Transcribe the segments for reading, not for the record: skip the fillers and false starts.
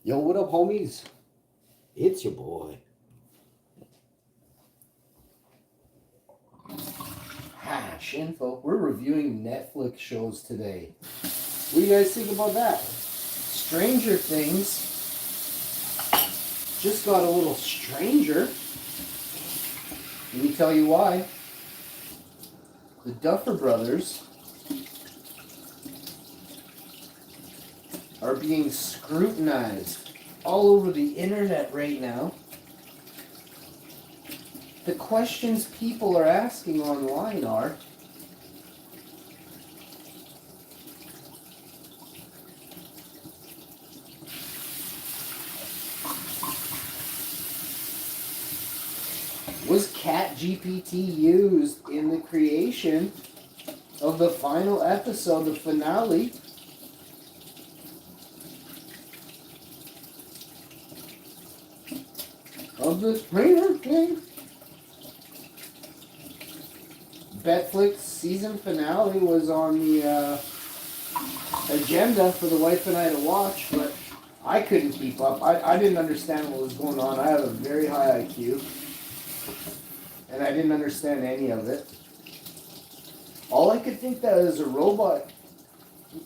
Yo, what up, homies? It's your boy. Hash info. We're reviewing Netflix shows today. What do you guys think about that? Stranger Things just got a little stranger. Let me tell you why. The Duffer brothers are being scrutinized all over the internet right now. The questions people are asking online are, was ChatGPT used in the creation of the final episode, the finale of the Stranger Things? Netflix season finale was on the agenda for the wife and I to watch, but I couldn't keep up. I didn't understand what was going on. I have a very high IQ, and I didn't understand any of it. All I could think that as a robot,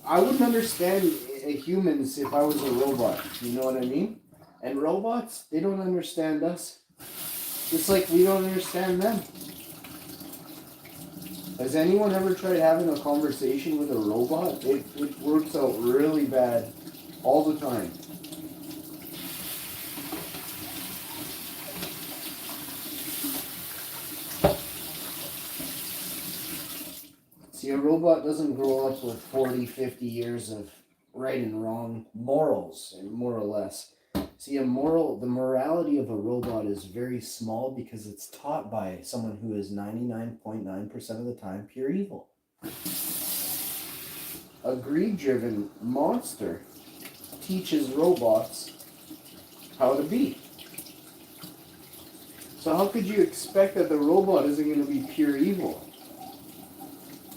I wouldn't understand humans if I was a robot. You know what I mean? And robots, they don't understand us. Just like we don't understand them. Has anyone ever tried having a conversation with a robot? It works out really bad all the time. See, a robot doesn't grow up with 40, 50 years of right and wrong morals, more or less. See, the morality of a robot is very small because it's taught by someone who is 99.9% of the time pure evil. A greed-driven monster teaches robots how to be. So how could you expect that the robot isn't going to be pure evil?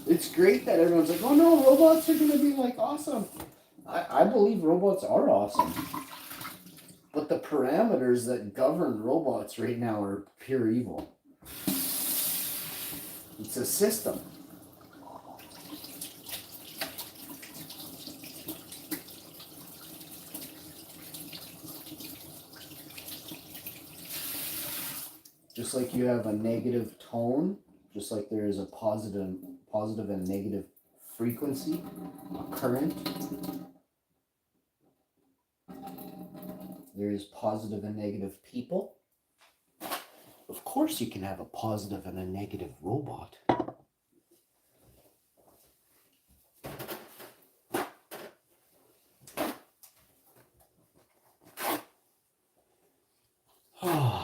It's great that everyone's like, oh no, robots are going to be like awesome. I believe robots are awesome. But the parameters that govern robots right now are pure evil. It's a system. Just like you have a negative tone, just like there is a positive and negative frequency, a current. There's positive and negative people. Of course you can have a positive and a negative robot.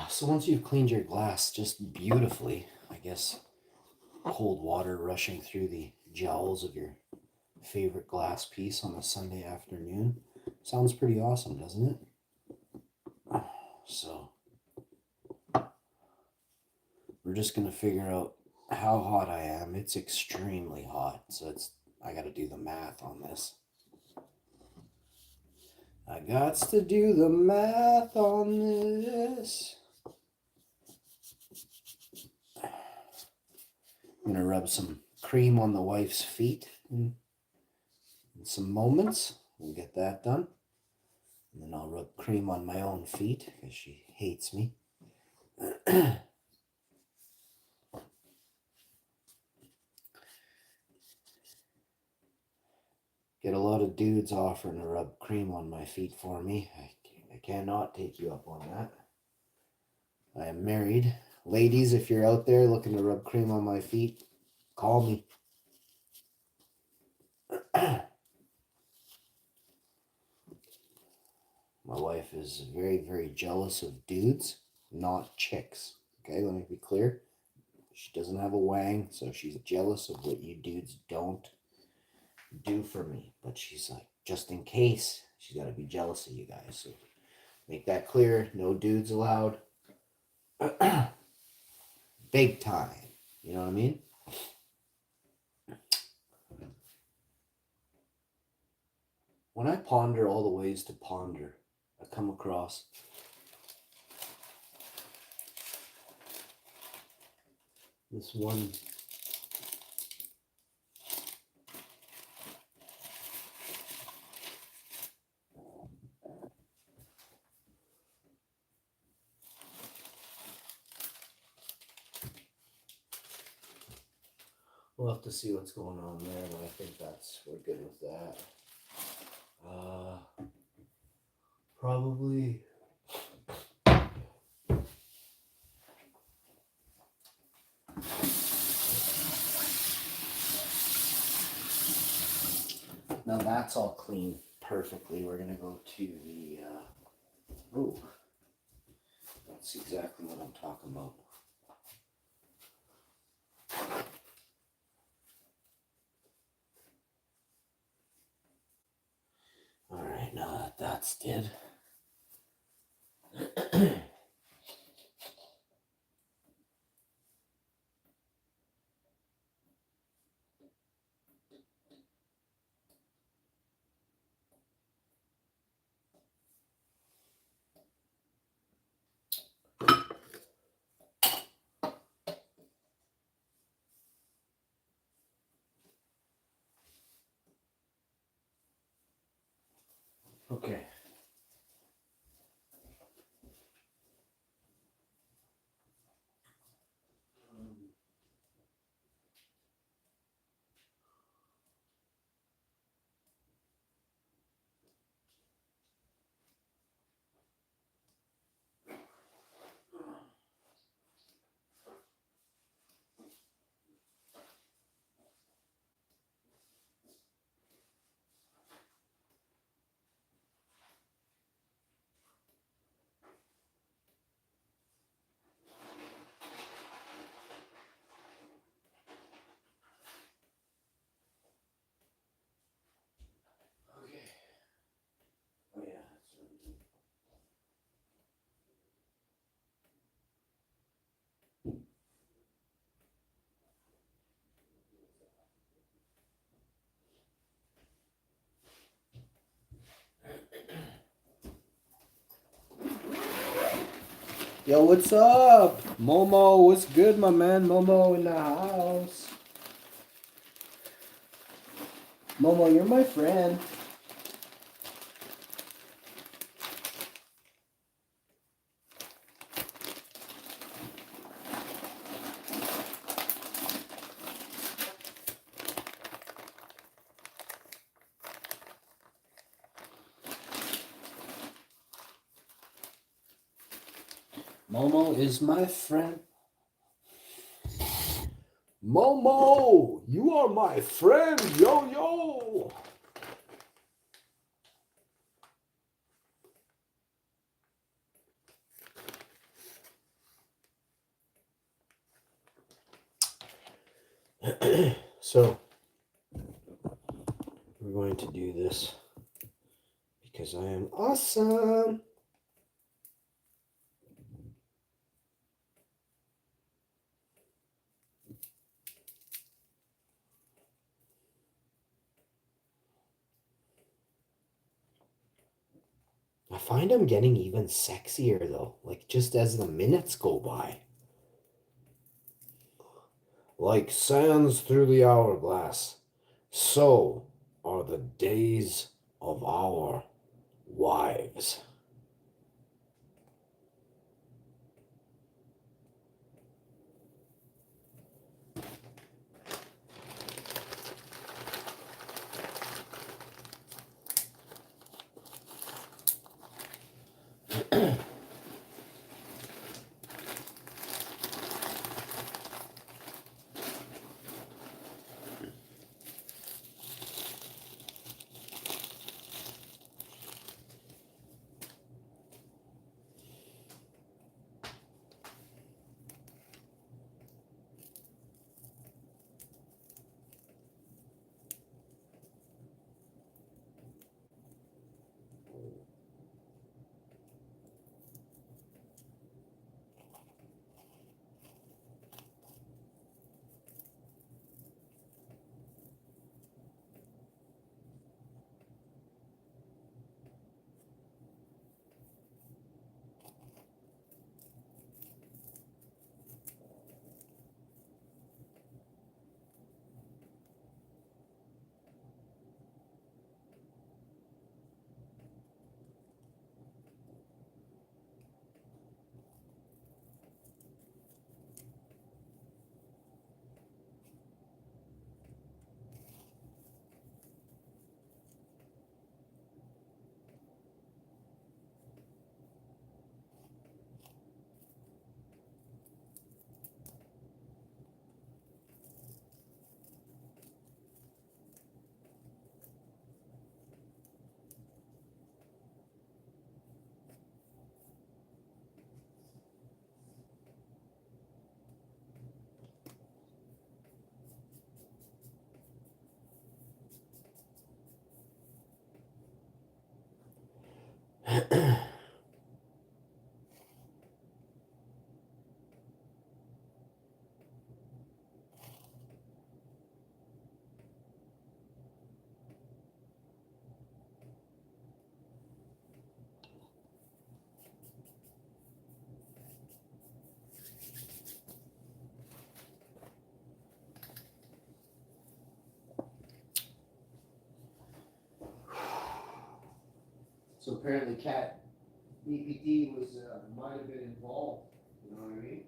So once you've cleaned your glass just beautifully, I guess cold water rushing through the jowls of your favorite glass piece on a Sunday afternoon. Sounds pretty awesome, doesn't it? So we're just gonna figure out how hot I am. It's extremely hot, so I gotta do the math on this. I got to do the math on this. I'm gonna rub some cream on the wife's feet in some moments. We'll get that done. And then I'll rub cream on my own feet because she hates me. Get a lot of dudes offering to rub cream on my feet for me. I cannot take you up on that. I am married. Ladies, if you're out there looking to rub cream on my feet, call me. My wife is very, very jealous of dudes, not chicks. Okay, let me be clear. She doesn't have a wang, so she's jealous of what you dudes don't do for me. But she's like, just in case, she's got to be jealous of you guys. So make that clear. No dudes allowed. Big time. You know what I mean? When I ponder all the ways to ponder, I come across this one. We'll have to see what's going on there, but I think we're good with that. Probably. Now that's all clean perfectly. We're gonna go to the. Oh, that's exactly what I'm talking about. All right, now that that's did. Okay. Oh yeah. Yo, what's up? Momo, what's good, my man? Momo in the house. Momo, you're my friend. Momo is my friend. Momo, you are my friend. Yo, yo. So, we're going to do this because I am awesome. I find I'm getting even sexier though, like just as the minutes go by. Like sands through the hourglass, so are the days of our wives. So apparently cat BPD was, might have been involved, you know what I mean?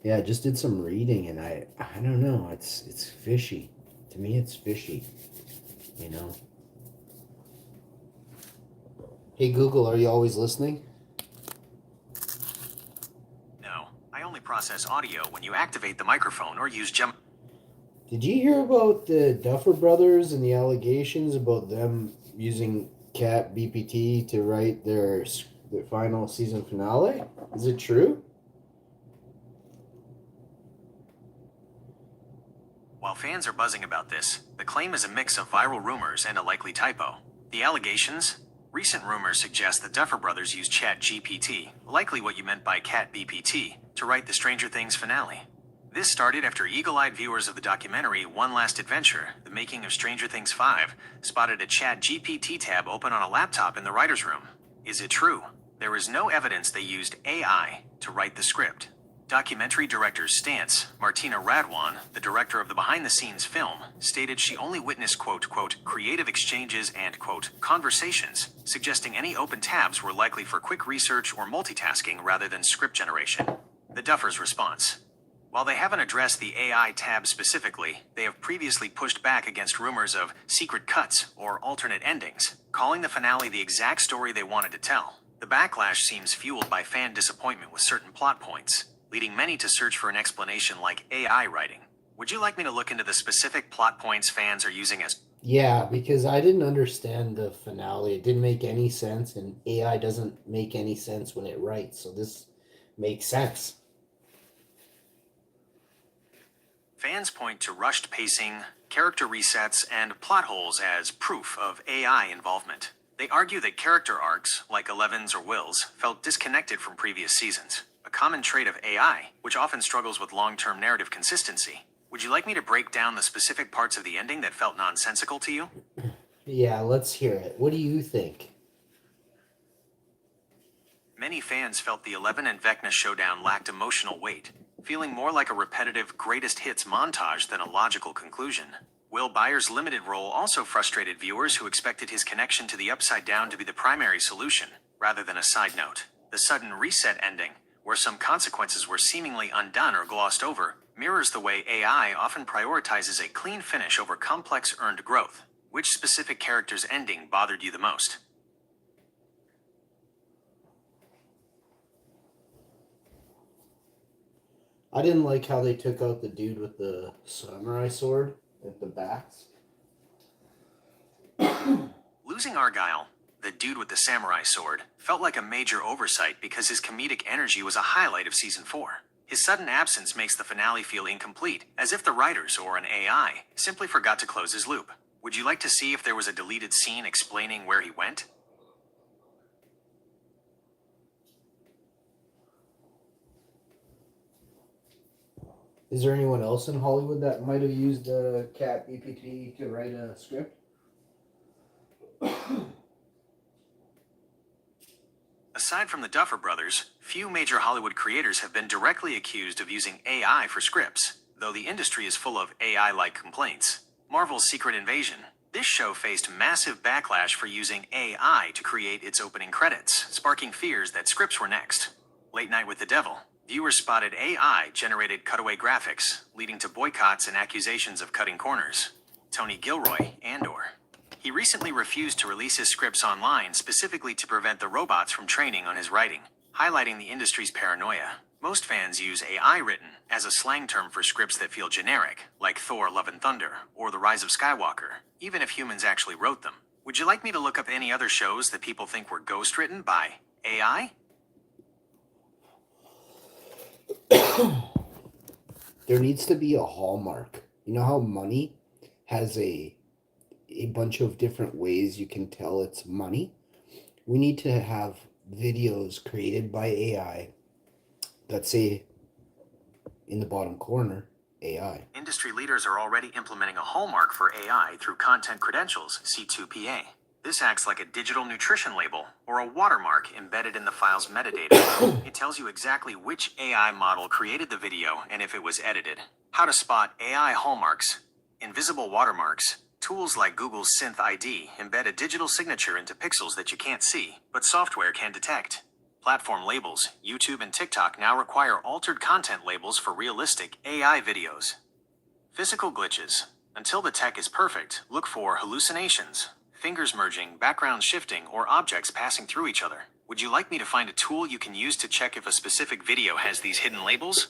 Yeah, I just did some reading, and I don't know. It's fishy. To me, it's fishy. You know. Hey Google, are you always listening? No, I only process audio when you activate the microphone or use Gem. Did you hear about the Duffer brothers and the allegations about them using Cat BPT to write their final season finale? Is it true? While fans are buzzing about this, the claim is a mix of viral rumors and a likely typo. The allegations? Recent rumors suggest the Duffer Brothers used ChatGPT, likely what you meant by Cat BPT, to write the Stranger Things finale. This started after eagle-eyed viewers of the documentary One Last Adventure, The Making of Stranger Things 5, spotted a ChatGPT tab open on a laptop in the writer's room. Is it true? There is no evidence they used AI to write the script. Documentary director Stance, Martina Radwan, the director of the behind-the-scenes film, stated she only witnessed quote, creative exchanges and, quote, conversations, suggesting any open tabs were likely for quick research or multitasking rather than script generation. The Duffers' response. While they haven't addressed the AI tab specifically, they have previously pushed back against rumors of secret cuts or alternate endings, calling the finale the exact story they wanted to tell. The backlash seems fueled by fan disappointment with certain plot points, leading many to search for an explanation like AI writing. Would you like me to look into the specific plot points fans are using as... Yeah, because I didn't understand the finale. It didn't make any sense, and AI doesn't make any sense when it writes. So this makes sense. Fans point to rushed pacing, character resets, and plot holes as proof of AI involvement. They argue that character arcs, like Eleven's or Will's, felt disconnected from previous seasons, a common trait of AI, which often struggles with long-term narrative consistency. Would you like me to break down the specific parts of the ending that felt nonsensical to you? Yeah, let's hear it. What do you think? Many fans felt the Eleven and Vecna showdown lacked emotional weight, feeling more like a repetitive greatest hits montage than a logical conclusion. Will Byers' limited role also frustrated viewers who expected his connection to the Upside Down to be the primary solution, rather than a side note. The sudden reset ending, where some consequences were seemingly undone or glossed over, mirrors the way AI often prioritizes a clean finish over complex earned growth. Which specific character's ending bothered you the most? I didn't like how they took out the dude with the samurai sword at the backs. Losing Argyle, the dude with the samurai sword, felt like a major oversight because his comedic energy was a highlight of season 4. His sudden absence makes the finale feel incomplete, as if the writers, or an AI, simply forgot to close his loop. Would you like to see if there was a deleted scene explaining where he went? Is there anyone else in Hollywood that might have used Cat BPT to write a script? Aside from the Duffer Brothers, few major Hollywood creators have been directly accused of using AI for scripts, though the industry is full of AI-like complaints. Marvel's Secret Invasion. This show faced massive backlash for using AI to create its opening credits, sparking fears that scripts were next. Late Night with the Devil. Viewers spotted AI-generated cutaway graphics, leading to boycotts and accusations of cutting corners. Tony Gilroy, Andor. He recently refused to release his scripts online specifically to prevent the robots from training on his writing, highlighting the industry's paranoia. Most fans use AI written as a slang term for scripts that feel generic, like Thor: Love and Thunder or The Rise of Skywalker, even if humans actually wrote them. Would you like me to look up any other shows that people think were ghost-written by AI? There needs to be a hallmark. You know how money has a bunch of different ways you can tell it's money? We need to have videos created by AI that say in the bottom corner, AI. Industry leaders are already implementing a hallmark for AI through Content Credentials, C2PA. This acts like a digital nutrition label or a watermark embedded in the file's metadata. It tells you exactly which AI model created the video and if it was edited. How to spot AI hallmarks. Invisible watermarks. Tools like Google's Synth ID embed a digital signature into pixels that you can't see, but software can detect. Platform labels, YouTube and TikTok now require altered content labels for realistic AI videos. Physical glitches. Until the tech is perfect, look for hallucinations, fingers merging, background shifting, or objects passing through each other. Would you like me to find a tool you can use to check if a specific video has these hidden labels?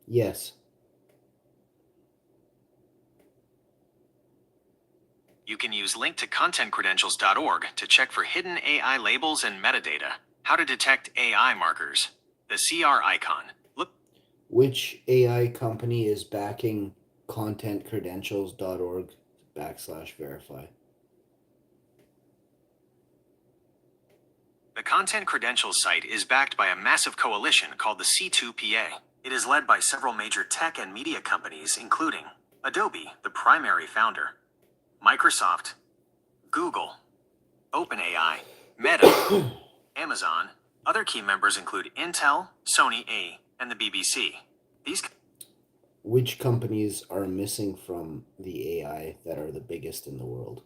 Yes. You can use link to contentcredentials.org to check for hidden AI labels and metadata. How to detect AI markers. The CR icon. Look. Which AI company is backing contentcredentials.org/verify? The Content Credentials site is backed by a massive coalition called the C2PA. It is led by several major tech and media companies, including Adobe, the primary founder, Microsoft, Google, OpenAI, Meta, Amazon. Other key members include Intel, Sony, and the BBC. Which companies are missing from the AI that are the biggest in the world?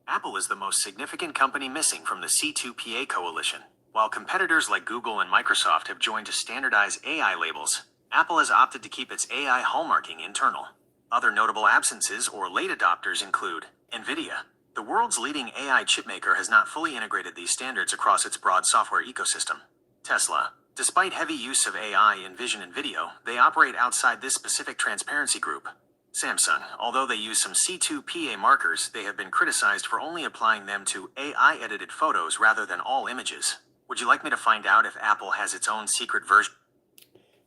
Apple is the most significant company missing from the C2PA coalition. While competitors like Google and Microsoft have joined to standardize AI labels, Apple has opted to keep its AI hallmarking internal. Other notable absences or late adopters include NVIDIA. The world's leading AI chipmaker has not fully integrated these standards across its broad software ecosystem. Tesla. Despite heavy use of AI in vision and video, they operate outside this specific transparency group. Samsung. Although they use some C2PA markers, they have been criticized for only applying them to AI-edited photos rather than all images. Would you like me to find out if Apple has its own secret version?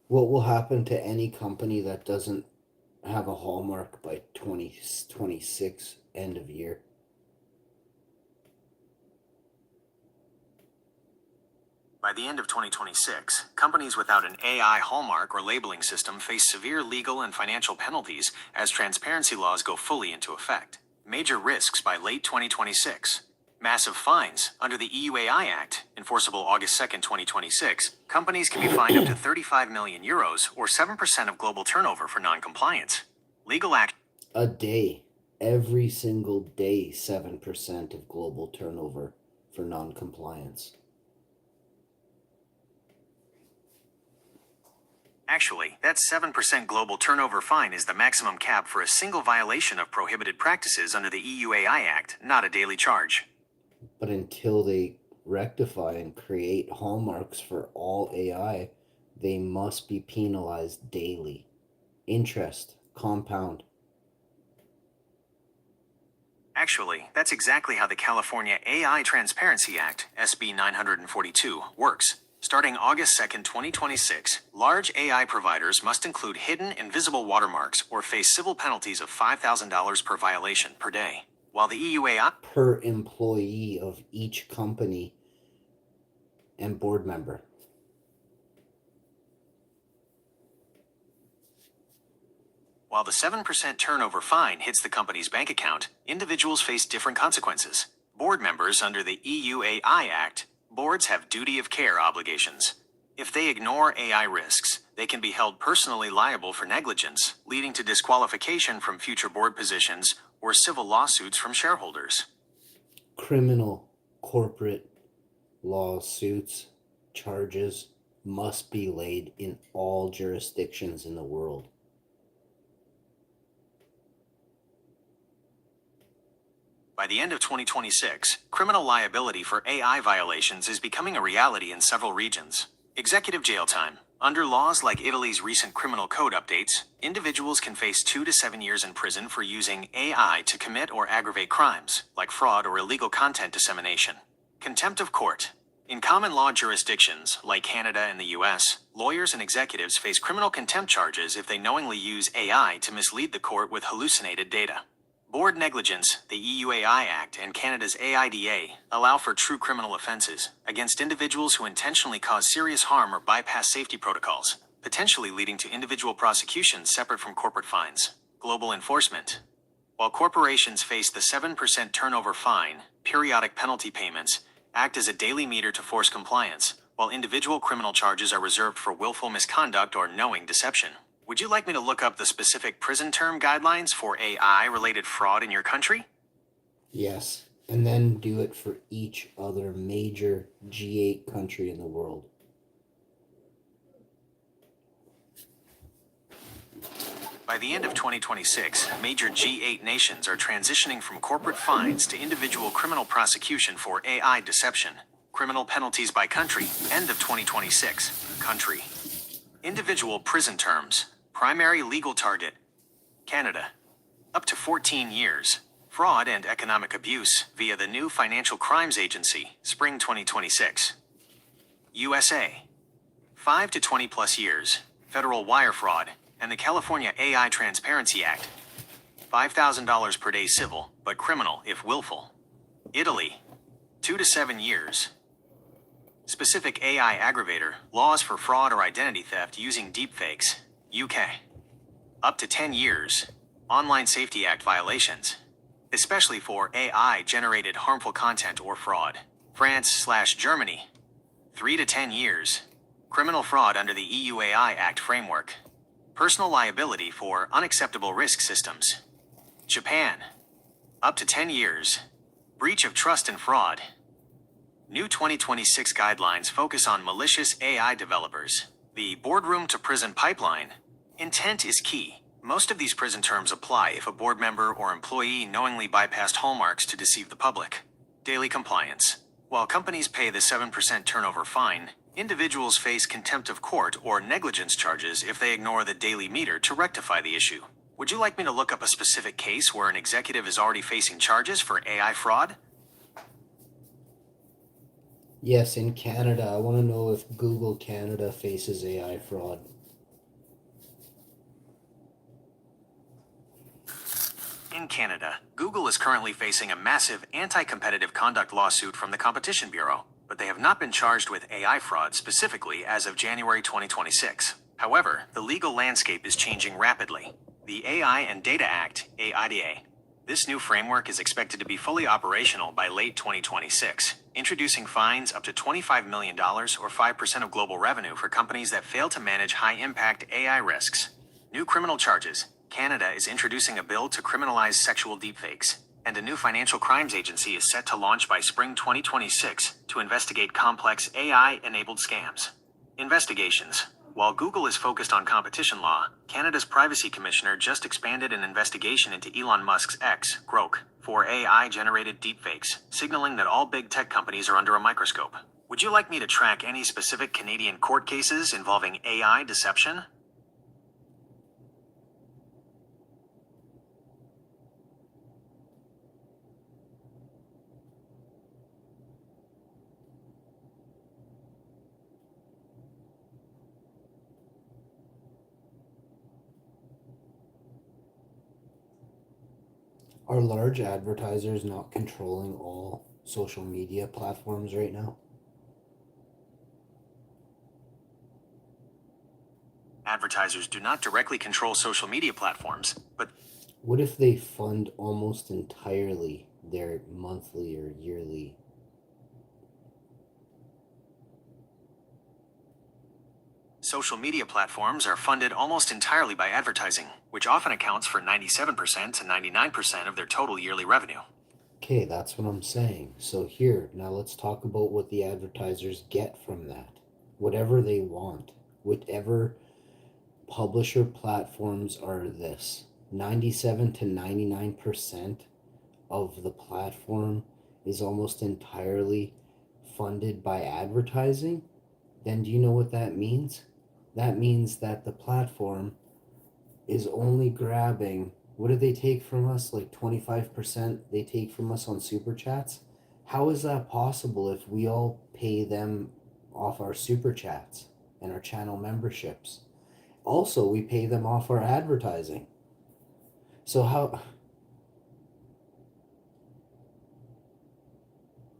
What will happen to any company that doesn't have a hallmark by 2026 end of year? By the end of 2026, companies without an AI hallmark or labeling system face severe legal and financial penalties as transparency laws go fully into effect. Major risks by late 2026. Massive fines. Under the EU AI Act, enforceable August 2nd, 2026, companies can be fined up to 35 million euros or 7% of global turnover for non-compliance. Legal action. A day. Every single day, 7% of global turnover for non-compliance. Actually, that 7% global turnover fine is the maximum cap for a single violation of prohibited practices under the EU AI Act, not a daily charge. But until they rectify and create hallmarks for all AI, they must be penalized daily. Interest, compound. Actually, that's exactly how the California AI Transparency Act, SB 942, works. Starting August 2nd, 2026, large AI providers must include hidden invisible watermarks or face civil penalties of $5,000 per violation per day. While the EU AI per employee of each company and board member. While the 7% turnover fine hits the company's bank account, individuals face different consequences. Board members under the EU AI Act, boards have duty of care obligations. If they ignore AI risks, they can be held personally liable for negligence, leading to disqualification from future board positions or civil lawsuits from shareholders. Criminal corporate lawsuits charges must be laid in all jurisdictions in the world. By the end of 2026, criminal liability for AI violations is becoming a reality in several regions. Executive jail time. Under laws like Italy's recent criminal code updates, individuals can face 2 to 7 years in prison for using AI to commit or aggravate crimes, like fraud or illegal content dissemination. Contempt of court. In common law jurisdictions, like Canada and the US, lawyers and executives face criminal contempt charges if they knowingly use AI to mislead the court with hallucinated data. Board negligence, the EU AI Act and Canada's AIDA allow for true criminal offenses against individuals who intentionally cause serious harm or bypass safety protocols, potentially leading to individual prosecutions separate from corporate fines. Global enforcement. While corporations face the 7% turnover fine, periodic penalty payments act as a daily meter to force compliance, while individual criminal charges are reserved for willful misconduct or knowing deception. Would you like me to look up the specific prison term guidelines for AI-related fraud in your country? Yes, and then do it for each other major G8 country in the world. By the end of 2026, major G8 nations are transitioning from corporate fines to individual criminal prosecution for AI deception. Criminal penalties by country, end of 2026. Country. Individual prison terms. Primary legal target. Canada. Up to 14 years. Fraud and economic abuse via the new Financial Crimes Agency, spring 2026. USA. 5 to 20 plus years. Federal wire fraud and the California AI Transparency Act. $5,000 per day civil, but criminal if willful. Italy. 2 to 7 years. Specific AI aggravator, laws for fraud or identity theft using deepfakes. UK. Up to 10 years. Online Safety Act violations, especially for AI-generated harmful content or fraud. France/Germany. 3 to 10 years. Criminal fraud under the EU AI Act framework. Personal liability for unacceptable risk systems. Japan. Up to 10 years. Breach of trust and fraud. New 2026 guidelines focus on malicious AI developers. The boardroom to prison pipeline. Intent is key. Most of these prison terms apply if a board member or employee knowingly bypassed hallmarks to deceive the public. Daily compliance. While companies pay the 7% turnover fine, individuals face contempt of court or negligence charges if they ignore the daily meter to rectify the issue. Would you like me to look up a specific case where an executive is already facing charges for AI fraud? Yes, in Canada. I want to know if Google Canada faces AI fraud. In Canada, Google is currently facing a massive anti-competitive conduct lawsuit from the Competition Bureau, but they have not been charged with AI fraud specifically as of January 2026. However, the legal landscape is changing rapidly. The AI and Data Act, AIDA. This new framework is expected to be fully operational by late 2026, introducing fines up to $25 million or 5% of global revenue for companies that fail to manage high-impact AI risks. New criminal charges. Canada is introducing a bill to criminalize sexual deepfakes, and a new financial crimes agency is set to launch by spring 2026 to investigate complex AI-enabled scams. Investigations. While Google is focused on competition law, Canada's Privacy Commissioner just expanded an investigation into Elon Musk's X, Grok, for AI-generated deepfakes, signaling that all big tech companies are under a microscope. Would you like me to track any specific Canadian court cases involving AI deception? Are large advertisers not controlling all social media platforms right now? Advertisers do not directly control social media platforms, but What if they fund almost entirely their monthly or yearly? social media platforms are funded almost entirely by advertising, which often accounts for 97% to 99% of their total yearly revenue. Okay, that's what I'm saying. So here, now let's talk about what the advertisers get from that. Whatever they want, whatever publisher platforms are this. 97 to 99% of the platform is almost entirely funded by advertising. Then do you know what that means? That means that the platform is only grabbing, what do they take from us? Like 25% they take from us on super chats? How is that possible if we all pay them off our super chats and our channel memberships? Also, we pay them off our advertising. So how?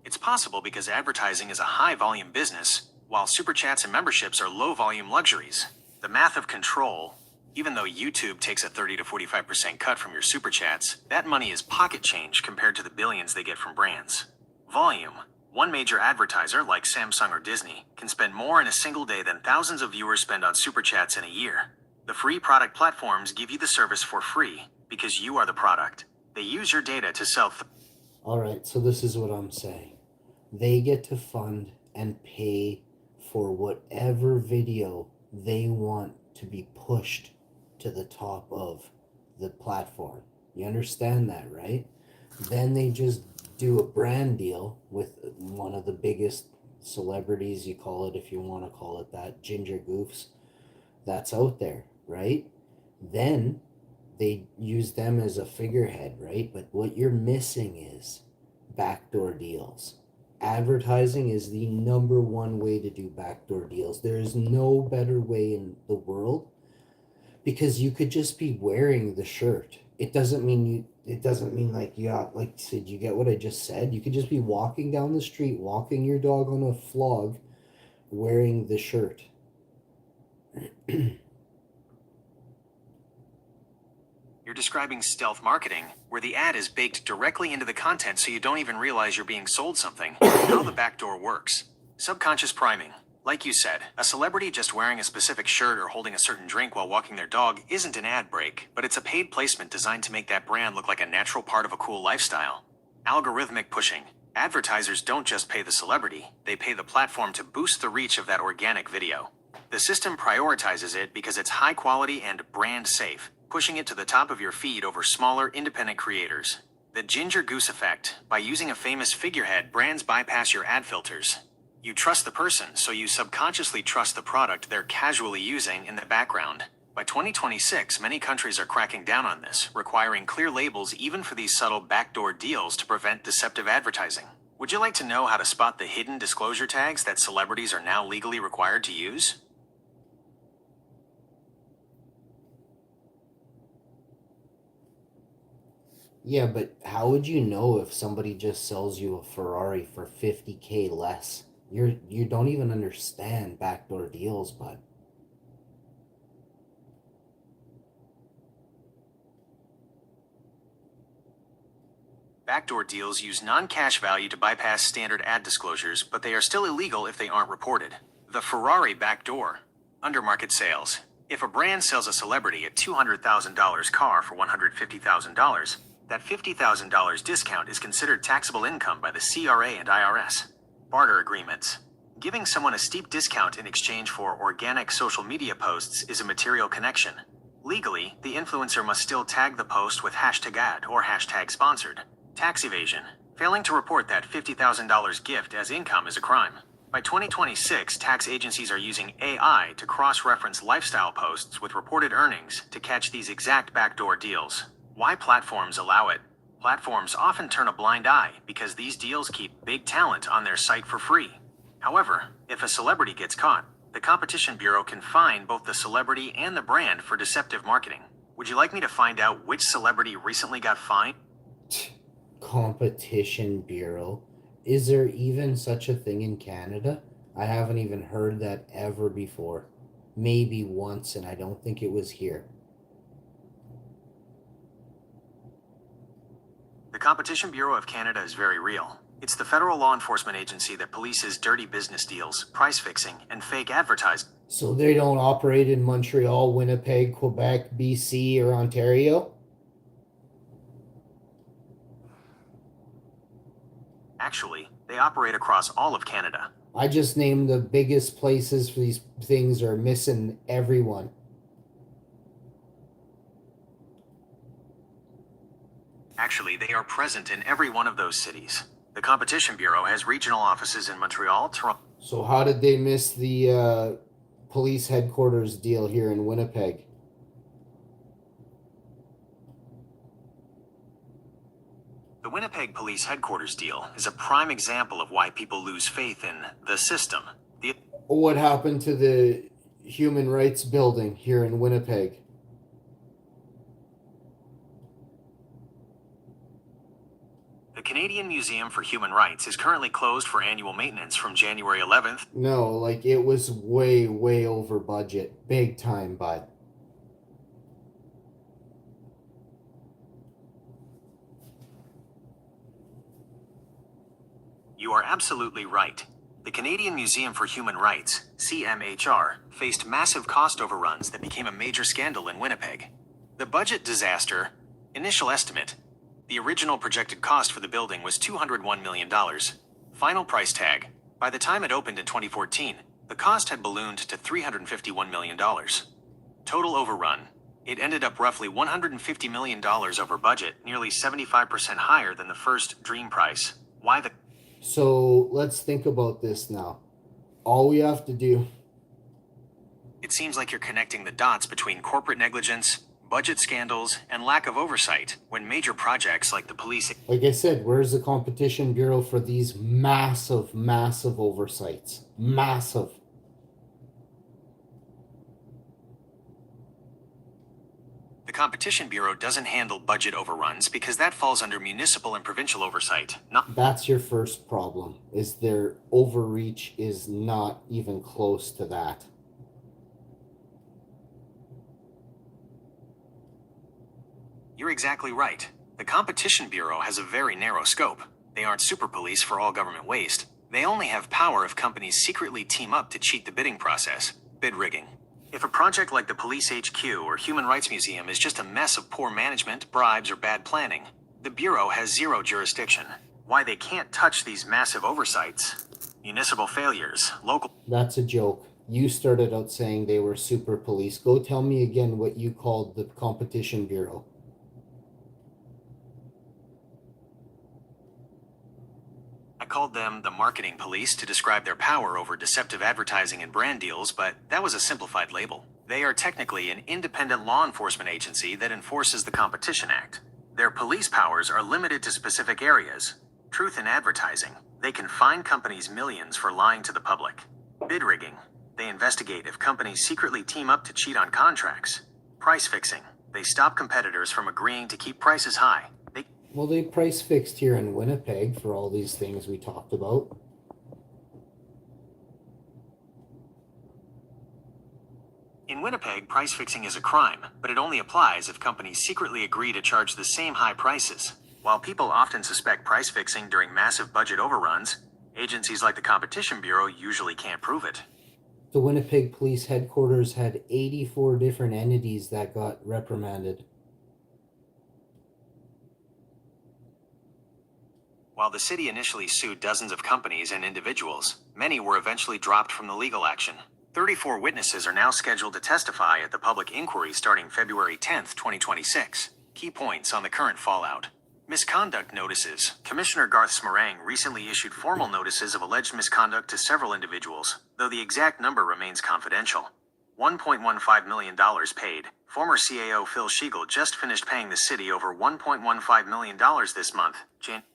It's possible because advertising is a high volume business, while super chats and memberships are low volume luxuries. The math of control. Even though YouTube takes a 30 to 45% cut from your super chats, that money is pocket change compared to the billions they get from brands. Volume. One major advertiser, like Samsung or Disney, can spend more in a single day than thousands of viewers spend on super chats in a year. The free product platforms give you the service for free because you are the product. They use your data to sell. All right, so this is what I'm saying. They get to fund and pay for whatever video they want to be pushed to the top of the platform. You understand that, right? Then they just do a brand deal with one of the biggest celebrities, you call it if you want to call it that, ginger goofs that's out there, right? Then they use them as a figurehead, right? But what you're missing is backdoor deals. Advertising is the number one way to do backdoor deals. There is no better way in the world, because you could just be wearing the shirt. It doesn't mean like, yeah, like, did you get what I just said? You could just be walking down the street, walking your dog on a flog, wearing the shirt. You're describing stealth marketing, where the ad is baked directly into the content so you don't even realize you're being sold something. How the backdoor works. Subconscious priming. Like you said, a celebrity just wearing a specific shirt or holding a certain drink while walking their dog isn't an ad break, but it's a paid placement designed to make that brand look like a natural part of a cool lifestyle. Algorithmic pushing. Advertisers don't just pay the celebrity, they pay the platform to boost the reach of that organic video. The system prioritizes it because it's high quality and brand safe, pushing it to the top of your feed over smaller, independent creators. The ginger goose effect. By using a famous figurehead, brands bypass your ad filters. You trust the person, so you subconsciously trust the product they're casually using in the background. By 2026, many countries are cracking down on this, requiring clear labels even for these subtle backdoor deals to prevent deceptive advertising. Would you like to know how to spot the hidden disclosure tags that celebrities are now legally required to use? Yeah, but how would you know if somebody just sells you a Ferrari for 50K less? You don't even understand backdoor deals, bud. Backdoor deals use non-cash value to bypass standard ad disclosures, but they are still illegal if they aren't reported. The Ferrari backdoor. Undermarket sales. If a brand sells a celebrity a $200,000 car for $150,000, that $50,000 discount is considered taxable income by the CRA and IRS. Barter agreements. Giving someone a steep discount in exchange for organic social media posts is a material connection. Legally, the influencer must still tag the post with hashtag ad or hashtag sponsored. Tax evasion. Failing to report that $50,000 gift as income is a crime. By 2026, tax agencies are using AI to cross-reference lifestyle posts with reported earnings to catch these exact backdoor deals. Why platforms allow it? Platforms often turn a blind eye because these deals keep big talent on their site for free. However, if a celebrity gets caught, the Competition Bureau can fine both the celebrity and the brand for deceptive marketing. Would you like me to find out which celebrity recently got fined? Competition Bureau? Is there even such a thing in Canada? I haven't even heard that ever before. Maybe once, and I don't think it was here. The Competition Bureau of Canada is very real. It's the federal law enforcement agency that polices dirty business deals, price fixing, and fake advertising. So they don't operate in Montreal, Winnipeg, Quebec, BC, or Ontario? Actually, they operate across all of Canada. I just named the biggest places for these things are missing everyone. Actually, they are present in every one of those cities. The Competition Bureau has regional offices in Montreal, Toronto. So how did they miss the police headquarters deal here in Winnipeg? The Winnipeg Police Headquarters deal is a prime example of why people lose faith in the system. What happened to the human rights building here in Winnipeg? The Canadian Museum for Human Rights is currently closed for annual maintenance from January 11th. No, like it was way, way over budget. Big time, bud. You are absolutely right. The Canadian Museum for Human Rights, CMHR, faced massive cost overruns that became a major scandal in Winnipeg. The budget disaster, initial estimate, the original projected cost for the building was $201 million. Final price tag, by the time it opened in 2014, the cost had ballooned to $351 million. Total overrun, it ended up roughly $150 million over budget, nearly 75% higher than the first dream price. Why the... So let's think about this now. All we have to do... It seems like you're connecting the dots between corporate negligence, budget scandals, and lack of oversight when major projects like the police... Like I said, where's the Competition Bureau for these massive oversights? Massive. The Competition Bureau doesn't handle budget overruns because that falls under municipal and provincial oversight. That's your first problem, is their overreach is not even close to that. You're exactly right. The Competition Bureau has a very narrow scope. They aren't super police for all government waste. They only have power if companies secretly team up to cheat the bidding process, bid rigging. If a project like the Police HQ or Human Rights Museum is just a mess of poor management, bribes, or bad planning, the Bureau has zero jurisdiction. Why they can't touch these massive oversights, municipal failures, local... That's a joke. You started out saying they were super police. Go tell me again what you called the Competition Bureau. I called them the marketing police to describe their power over deceptive advertising and brand deals, but that was a simplified label. They are technically an independent law enforcement agency that enforces the Competition Act. Their police powers are limited to specific areas. Truth in advertising. They can fine companies millions for lying to the public. Bid rigging. They investigate if companies secretly team up to cheat on contracts. Price fixing. They stop competitors from agreeing to keep prices high. Well, they price fixed here in Winnipeg for all these things we talked about. In Winnipeg, price fixing is a crime, but it only applies if companies secretly agree to charge the same high prices. While people often suspect price fixing during massive budget overruns, agencies like the Competition Bureau usually can't prove it. The Winnipeg Police Headquarters had 84 different entities that got reprimanded. While the city initially sued dozens of companies and individuals, many were eventually dropped from the legal action. 34 witnesses are now scheduled to testify at the public inquiry starting February 10, 2026. Key points on the current fallout. Misconduct notices. Commissioner Garth Smarang recently issued formal notices of alleged misconduct to several individuals, though the exact number remains confidential. $1.15 million paid. Former CAO Phil Schiegel just finished paying the city over $1.15 million this month.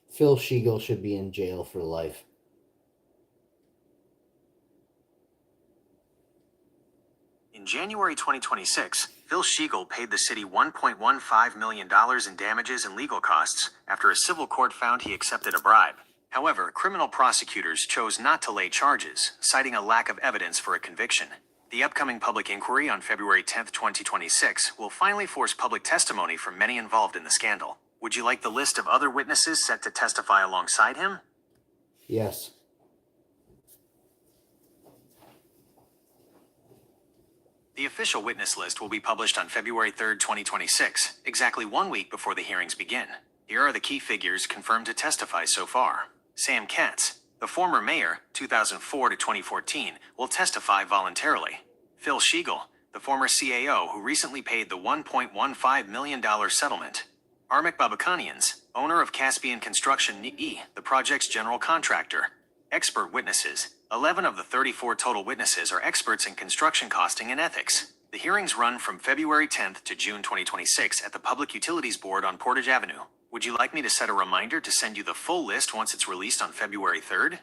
Phil Schiegel should be in jail for life. In January 2026, Phil Schiegel paid the city $1.15 million in damages and legal costs after a civil court found he accepted a bribe. However, criminal prosecutors chose not to lay charges, citing a lack of evidence for a conviction. The upcoming public inquiry on February 10, 2026, will finally force public testimony from many involved in the scandal. Would you like the list of other witnesses set to testify alongside him? Yes. The official witness list will be published on February 3, 2026, exactly 1 week before the hearings begin. Here are the key figures confirmed to testify so far. Sam Katz, the former mayor, 2004 to 2014, will testify voluntarily. Phil Schiegel, the former CAO who recently paid the $1.15 million settlement. Armik Babakanians, owner of Caspian Construction NE, the project's general contractor. Expert witnesses. 11 of the 34 total witnesses are experts in construction costing and ethics. The hearings run from February 10th to June 2026 at the Public Utilities Board on Portage Avenue. Would you like me to set a reminder to send you the full list once it's released on February 3rd?